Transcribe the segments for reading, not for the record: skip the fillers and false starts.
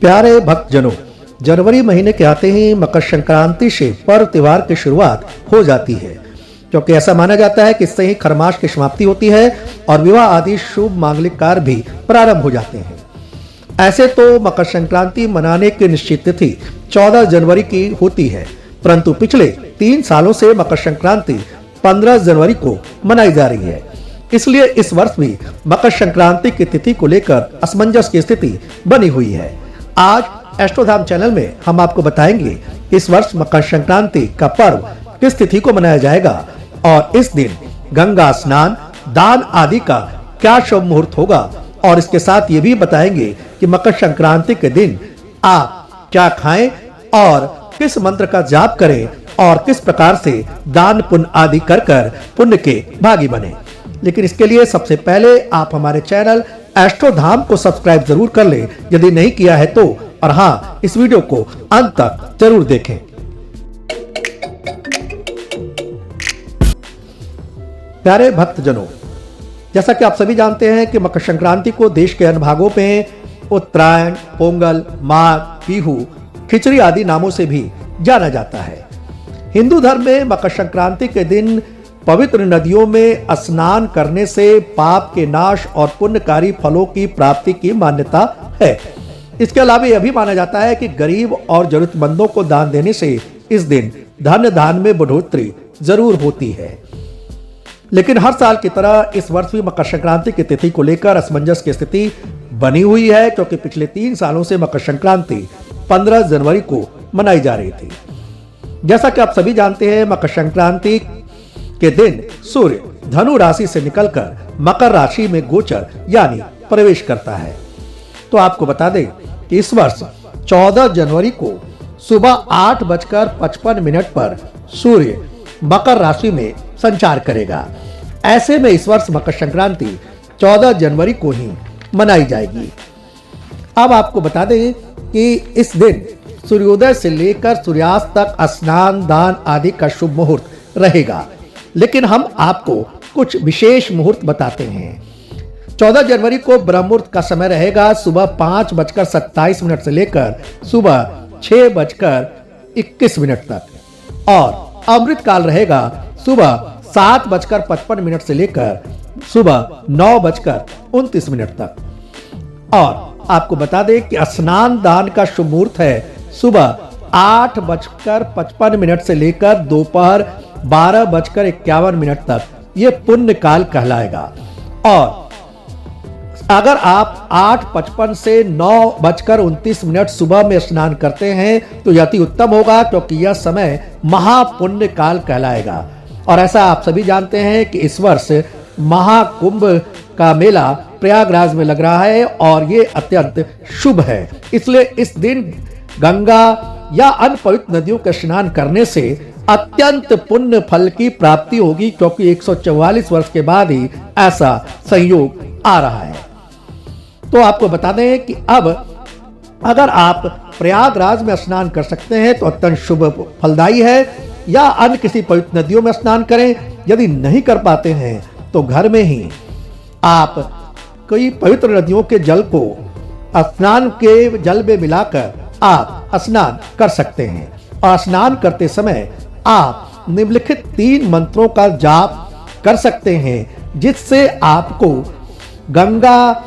प्यारे भक्तजनों, जनवरी महीने के आते ही मकर संक्रांति से पर्व त्योहार की शुरुआत हो जाती है, क्योंकि ऐसा माना जाता है कि इससे ही खरमास की समाप्ति होती है और विवाह आदि शुभ मांगलिक कार्य भी प्रारंभ हो जाते हैं। ऐसे तो मकर संक्रांति मनाने की निश्चित तिथि 14 जनवरी की होती है, परंतु पिछले 3 सालों से मकर संक्रांति 15 जनवरी को मनाई जा रही है। इसलिए इस वर्ष भी मकर संक्रांति की तिथि को लेकर असमंजस की स्थिति बनी हुई है। आज एस्ट्रोधाम चैनल में हम आपको बताएंगे इस वर्ष मकर संक्रांति का पर्व किस तिथि को मनाया जाएगा और इस दिन गंगा स्नान, दान आदि का क्या शुभ मुहूर्त होगा, और इसके साथ ये भी बताएंगे कि मकर संक्रांति के दिन आप क्या खाएं और किस मंत्र का जाप करें और किस प्रकार से दान पुण्य आदि कर कर पुण्य के भागी बने। लेकिन इसके लिए सबसे पहले आप हमारे चैनल एस्ट्रोधाम को सब्सक्राइब जरूर कर लें यदि नहीं किया है तो, और हाँ, इस वीडियो को अंत तक जरूर देखें। प्यारे भक्तजनों, जैसा कि आप सभी जानते हैं कि मकर संक्रांति को देश के अन्य भागों में उत्तरायण, पोंगल, माघ, बिहू, खिचड़ी आदि नामों से भी जाना जाता है। हिंदू धर्म में मकर संक्रांति के दिन पवित्र नदियों में स्नान करने से पाप के नाश और पुण्यकारी फलों की प्राप्ति की मान्यता है। इसके अलावा यह भी माना जाता है कि गरीब और जरूरतमंदों को दान देने से इस दिन धन धान में बढ़ोतरी जरूर होती है। लेकिन हर साल की तरह इस वर्ष भी मकर संक्रांति की तिथि को लेकर असमंजस की स्थिति बनी हुई है, क्योंकि पिछले 3 सालों से मकर संक्रांति 15 जनवरी को मनाई जा रही थी। जैसा कि आप सभी जानते हैं, मकर संक्रांति के दिन सूर्य धनु राशि से निकलकर मकर राशि में गोचर यानी प्रवेश करता है। तो आपको बता दें कि इस वर्ष 14 जनवरी को सुबह 8:55 पर सूर्य मकर राशि में संचार करेगा। ऐसे में इस वर्ष मकर संक्रांति 14 जनवरी को ही मनाई जाएगी। अब आपको बता दें कि इस दिन सूर्योदय से लेकर सूर्यास्त तक स्नान, दान आदि का शुभ मुहूर्त रहेगा, लेकिन हम आपको कुछ विशेष मुहूर्त बताते हैं। 14 जनवरी को ब्रह्म मुहूर्त का समय रहेगा सुबह 5:27 से लेकर सुबह 6:21 तक, और अमृत काल रहेगा सुबह 7:55 से लेकर सुबह 9:29 तक। और आपको बता दें कि स्नान दान का शुभ मुहूर्त है सुबह 8:55 से लेकर दोपहर 12:51 तक। ये पुण्य काल कहलाएगा। और अगर आप 8:55 से 9:29 सुबह में स्नान करते हैं तो अति उत्तम होगा, क्योंकि यह समय महापुण्य काल कहलाएगा। और ऐसा आप सभी जानते हैं कि इस वर्ष महाकुंभ का मेला प्रयागराज में लग रहा है और ये अत्यंत शुभ है। इसलिए इस दिन गंगा या अन्य पवित्र नदियों के स्नान करने से अत्यंत पुण्य फल की प्राप्ति होगी, क्योंकि 144 वर्ष के बाद ही ऐसा संयोग आ रहा है। तो आपको बता दें कि अब अगर आप प्रयागराज में स्नान कर सकते हैं तो अत्यंत शुभ फलदायी है, या अन्य किसी पवित्र नदियों में स्नान करें। यदि नहीं कर पाते हैं तो घर में ही आप कई पवित्र नदियों के जल को स्नान के जल में मिलाकर आप स्नान कर सकते हैं। और स्नान करते समय आप निम्नलिखित 3 मंत्रों का जाप कर सकते हैं, जिससे आपको गंगा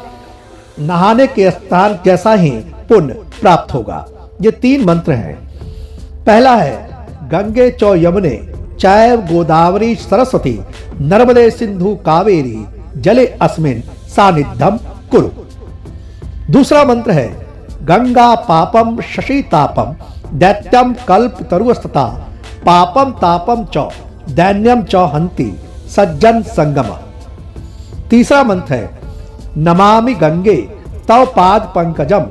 नहाने के स्थान जैसा ही पुण्य प्राप्त होगा। ये 3 मंत्र हैं। पहला है गंगे चौ यमुने चैव गोदावरी सरस्वती नर्मदे सिंधु कावेरी जले अस्मिन् सानिध्यम कुरु। दूसरा मंत्र है गंगा पापम शशि तापम दैत्यम कल्प तरुस्तता पापम तापम चौ दैन्यम चौ हंति सज्जन संगम। तीसरा मंत्र है नमामि गंगे तव पाद पंकजम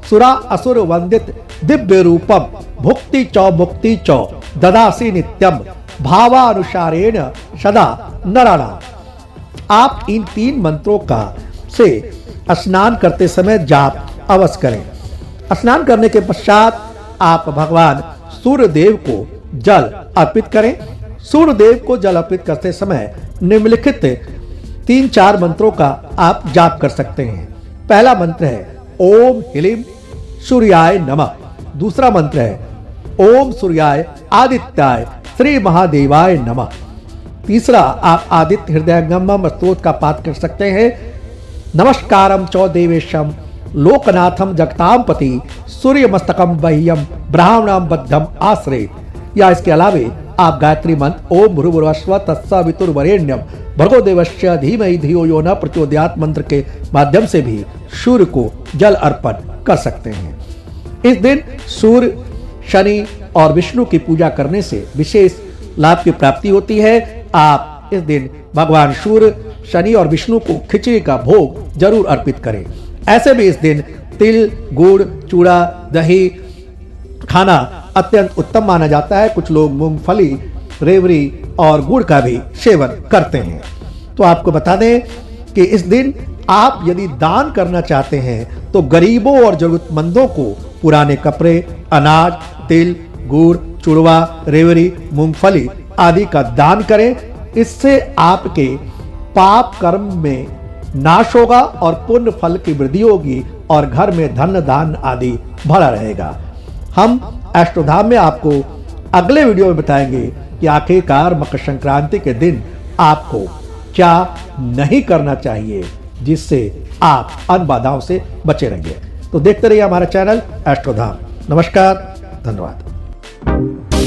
सुरा असुर वंदित दिव्य रूपम भुक्ति चौ मुक्ति चौ ददासी नित्यम भावानुसारेण सदा नराणाम। आप इन 3 मंत्रों का से स्नान करते समय जाप अवश्य करें। स्नान करने के पश्चात आप भगवान सूर्य देव को जल अर्पित करें। सूर्य देव को जल अर्पित करते समय निम्नलिखित 3-4 मंत्रों का आप जाप कर सकते हैं। पहला मंत्र है ओम ह्लीं सूर्याय नमः। दूसरा मंत्र है ओम सूर्याय आदित्याय श्री महादेवाय नमः। तीसरा आप आदित्य हृदयंगमम स्तोत्र का पाठ कर सकते हैं। नमस्कारम चौ देवेशम लोकनाथम जगतामपति सूर्य मस्तकम बह्यम ब्राह्मणम बद्धम आश्रयेत। या इसके अलावे आप गायत्री मंत्र ओम भूर्भुवस्सुवः तत्सवितुर्वरेण्यम भर्गो देवस्य धीमहि धियो यो न प्रचोदयात् मंत्र के माध्यम से भी सूर्य को जल अर्पण कर सकते हैं। इस दिन सूर्य, शनि और विष्णु की पूजा करने से विशेष लाभ की प्राप्ति होती है। आप इस दिन भगवान सूर्य, शनि और विष्णु को खिचड़ी का भोग जरूर अर्पित करें। ऐसे भी इस दिन तिल, गुड़, चूड़ा, दही खाना अत्यंत उत्तम माना जाता है। कुछ लोग मूंगफली, रेवड़ी और गुड़ का भी सेवन करते हैं। तो आपको बता दें कि इस दिन आप यदि दान करना चाहते हैं तो गरीबों और जरूरतमंदों को पुराने कपड़े, अनाज, तिल, गुड़, चूड़वा, रेवड़ी, मूंगफली आदि का दान करें। इससे आपके पाप कर्म में नाश होगा और पुण्य फल की वृद्धि होगी और घर में धन धान आदि भरा रहेगा। हम एस्ट्रोधाम में आपको अगले वीडियो में बताएंगे कि आखिरकार मकर संक्रांति के दिन आपको क्या नहीं करना चाहिए जिससे आप अन्न बाधाओं से बचे रहेंगे। तो देखते रहिए हमारा चैनल एस्ट्रोधाम। नमस्कार, धन्यवाद।